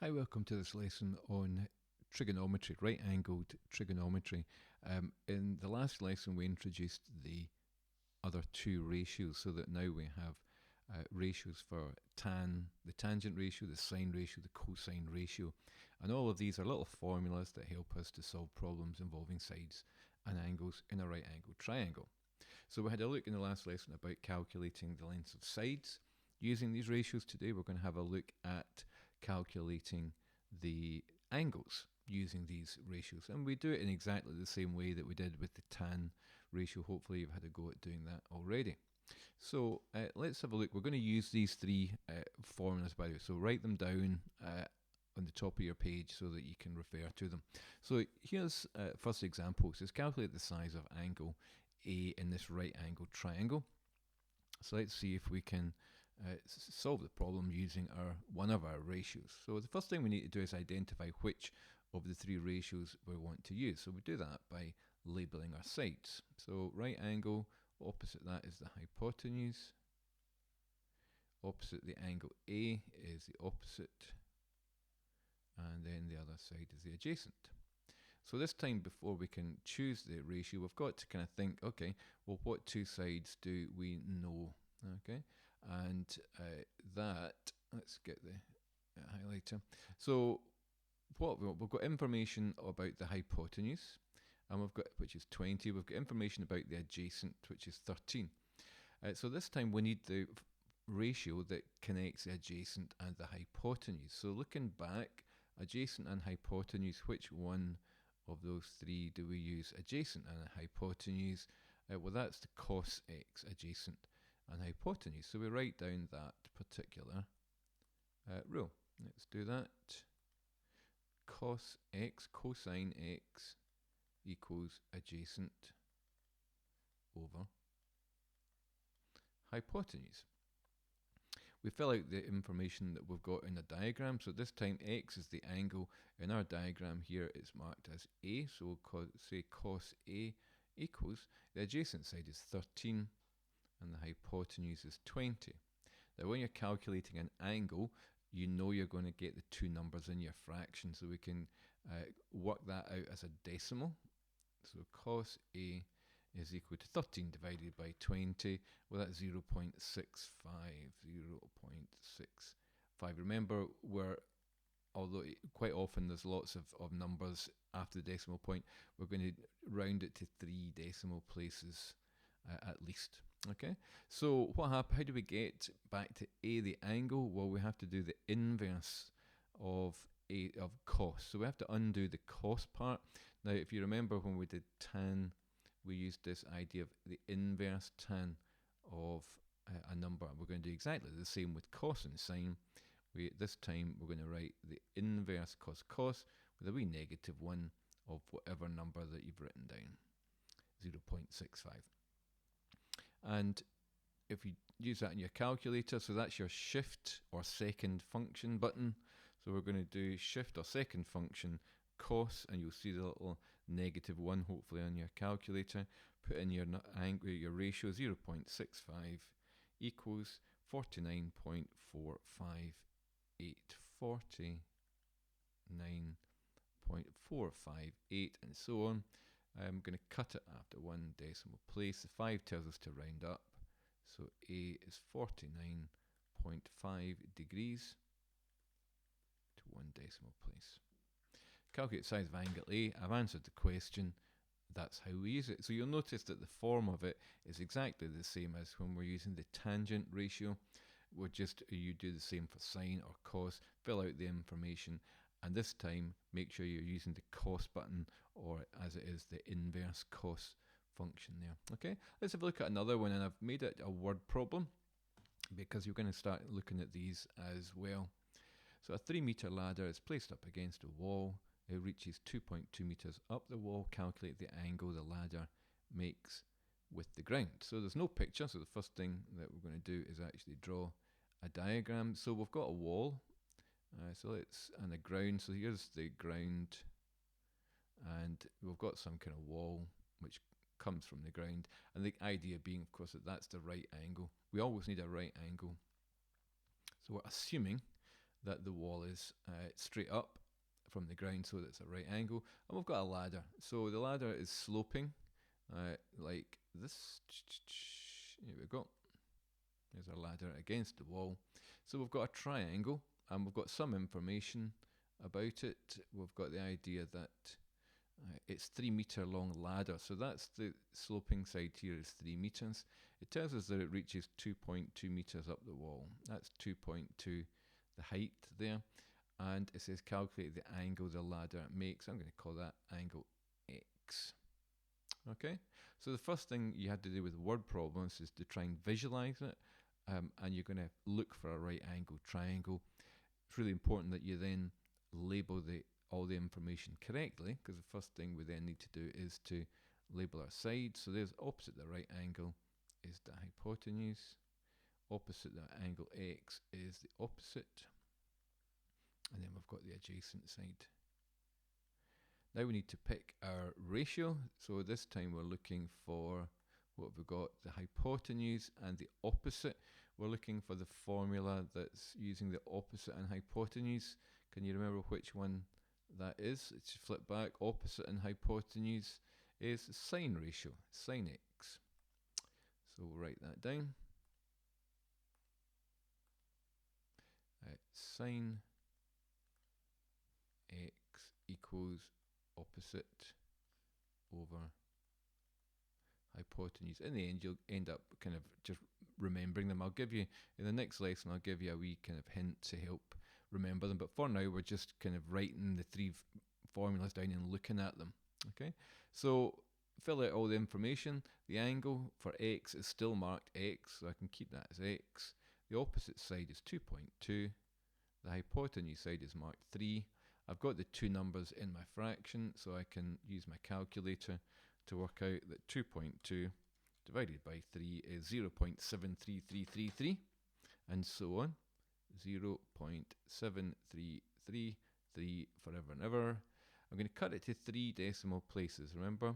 Hi, welcome to this lesson on trigonometry, right-angled trigonometry. In the last lesson we introduced the other two ratios so that now we have ratios for the tangent ratio, the sine ratio, the cosine ratio, and all of these are little formulas that help us to solve problems involving sides and angles in a right-angled triangle. So we had a look in the last lesson about calculating the lengths of sides using these ratios. Today we're going to have a look at calculating the angles using these ratios, and we do it in exactly the same way that we did with the tan ratio. Hopefully you've had a go at doing that already. So let's have a look. We're going to use these three formulas, by the way, so write them down on the top of your page so that you can refer to them. So here's first example. It says calculate the size of angle A in this right angled triangle. So let's see if we can solve the problem using one of our ratios. So the first thing we need to do is identify which of the three ratios we want to use. So we do that by labeling our sides. So right angle, opposite that is the hypotenuse. Opposite the angle A is the opposite. And then the other side is the adjacent. So this time, before we can choose the ratio, we've got to kind of think, okay, well, what two sides do we know? Okay, and let's get the highlighter. So we've got information about the hypotenuse, and which is 20. We've got information about the adjacent, which is 13. So this time we need the ratio that connects the adjacent and the hypotenuse. So looking back, adjacent and hypotenuse, which one of those three do we use? Adjacent and hypotenuse. Well, that's the cos x, adjacent and hypotenuse. So we write down that particular rule. Let's do that. Cos x, cosine x equals adjacent over hypotenuse. We fill out the information that we've got in the diagram. So this time x is the angle. In our diagram here it's marked as A. So we'll say cos A equals, the adjacent side is 13 and the hypotenuse is 20. Now when you're calculating an angle, you know you're going to get the two numbers in your fraction, so we can work that out as a decimal. So cos A is equal to 13 divided by 20. Well, that's 0.65. 0.65. Remember, although quite often there's lots of numbers after the decimal point, we're going to round it to 3 decimal places at least. Okay, so how do we get back to A, the angle? Well, we have to do the inverse of cos. So we have to undo the cos part. Now, if you remember when we did tan, we used this idea of the inverse tan of a number. We're going to do exactly the same with cos and sine. This time we're going to write the inverse cos with a wee -1 of whatever number that you've written down, 0.65. And if you use that in your calculator, so that's your shift or second function button. So we're going to do shift or second function cos, and you'll see the little -1 hopefully on your calculator. Put in your ratio, 0.65 equals 49.458, 49.458, and so on. I'm going to cut it after 1 decimal place. The 5 tells us to round up, so A is 49.5 degrees to 1 decimal place. Calculate the size of angle A. I've answered the question. That's how we use it. So you'll notice that the form of it is exactly the same as when we're using the tangent ratio. You do the same for sine or cos, fill out the information, and this time make sure you're using the cos button, or as it is, the inverse cos function there. Okay, let's have a look at another one, and I've made it a word problem because you're going to start looking at these as well. So a 3-meter ladder is placed up against a wall. It reaches 2.2 meters up the wall. Calculate the angle the ladder makes with the ground. So there's no picture, so the first thing that we're going to do is actually draw a diagram. So we've got a wall, and a ground. So here's the ground, and we've got some kind of wall which comes from the ground, and the idea being, of course, that that's the right angle. We always need a right angle, so we're assuming that the wall is straight up from the ground, so that's a right angle. And we've got a ladder. So the ladder is sloping like this. Here we go. There's our ladder against the wall. So we've got a triangle, and we've got some information about it. We've got the idea that it's 3 meter long ladder. So that's the sloping side here is 3 meters. It tells us that it reaches 2.2 meters up the wall. That's 2.2, the height there. And it says calculate the angle the ladder makes. I'm going to call that angle X. Okay, so the first thing you had to do with word problems is to try and visualize it, and you're going to look for a right angle triangle. It's really important that you then label all the information correctly, because the first thing we then need to do is to label our sides. So there's opposite the right angle is the hypotenuse, opposite the angle X is the opposite, and then we've got the adjacent side. Now we need to pick our ratio. So this time we're looking for what have we got? The hypotenuse and the opposite. We're looking for the formula that's using the opposite and hypotenuse. Can you remember which one that is? It's flip back. Opposite and hypotenuse is the sine ratio, sine x. So we'll write that down. Sine x equals opposite over hypotenuse. In the end, you'll end up kind of just remembering them. I'll give you, in the next lesson, I'll give you a wee kind of hint to help remember them. But for now, we're just kind of writing the three formulas down and looking at them. Okay, so fill out all the information. The angle for x is still marked x, so I can keep that as x. The opposite side is 2.2. The hypotenuse side is marked 3. I've got the two numbers in my fraction, so I can use my calculator to work out that 2.2 divided by 3 is 0.73333, and so on. 0.7333 forever and ever. I'm going to cut it to 3 decimal places, remember?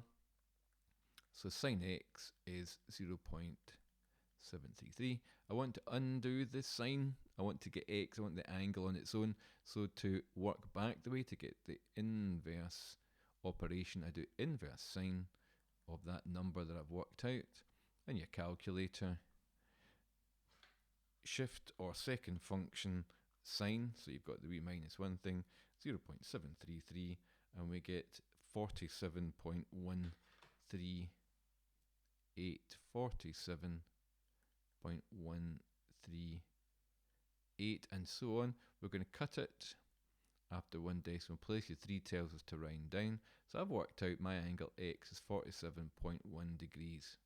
So sine x is 0.733. I want to undo the sine. I want to get x, I want the angle on its own. So to work back the way to get the inverse operation, I do inverse sine of that number that I've worked out. And your calculator, shift or second function sine, so you've got the wee minus one thing, 0.733, and we get 47.138, 47.138, and so on. We're going to cut it after one decimal place. Your 3 tells us to round down. So I've worked out my angle x is 47.1 degrees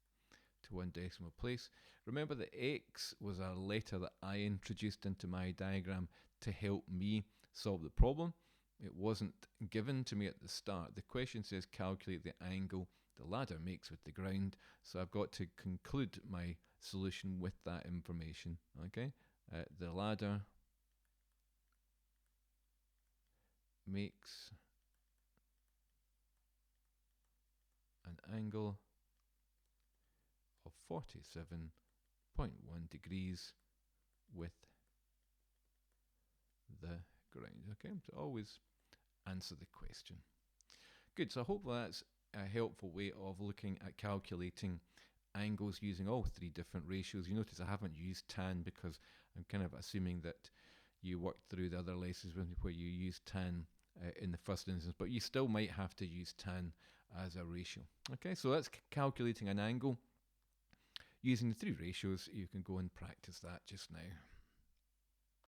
to one decimal place. Remember that x was a letter that I introduced into my diagram to help me solve the problem. It wasn't given to me at the start. The question says calculate the angle the ladder makes with the ground. So I've got to conclude my solution with that information. Okay, the ladder makes an angle of 47.1 degrees with the ground. Okay, so always answer the question. Good, so I hope that's a helpful way of looking at calculating angles using all 3 different ratios. You notice I haven't used tan because I'm kind of assuming that you worked through the other lessons where you used tan in the first instance, but you still might have to use tan as a ratio. Okay, so that's calculating an angle using the 3 ratios. You can go and practice that just now.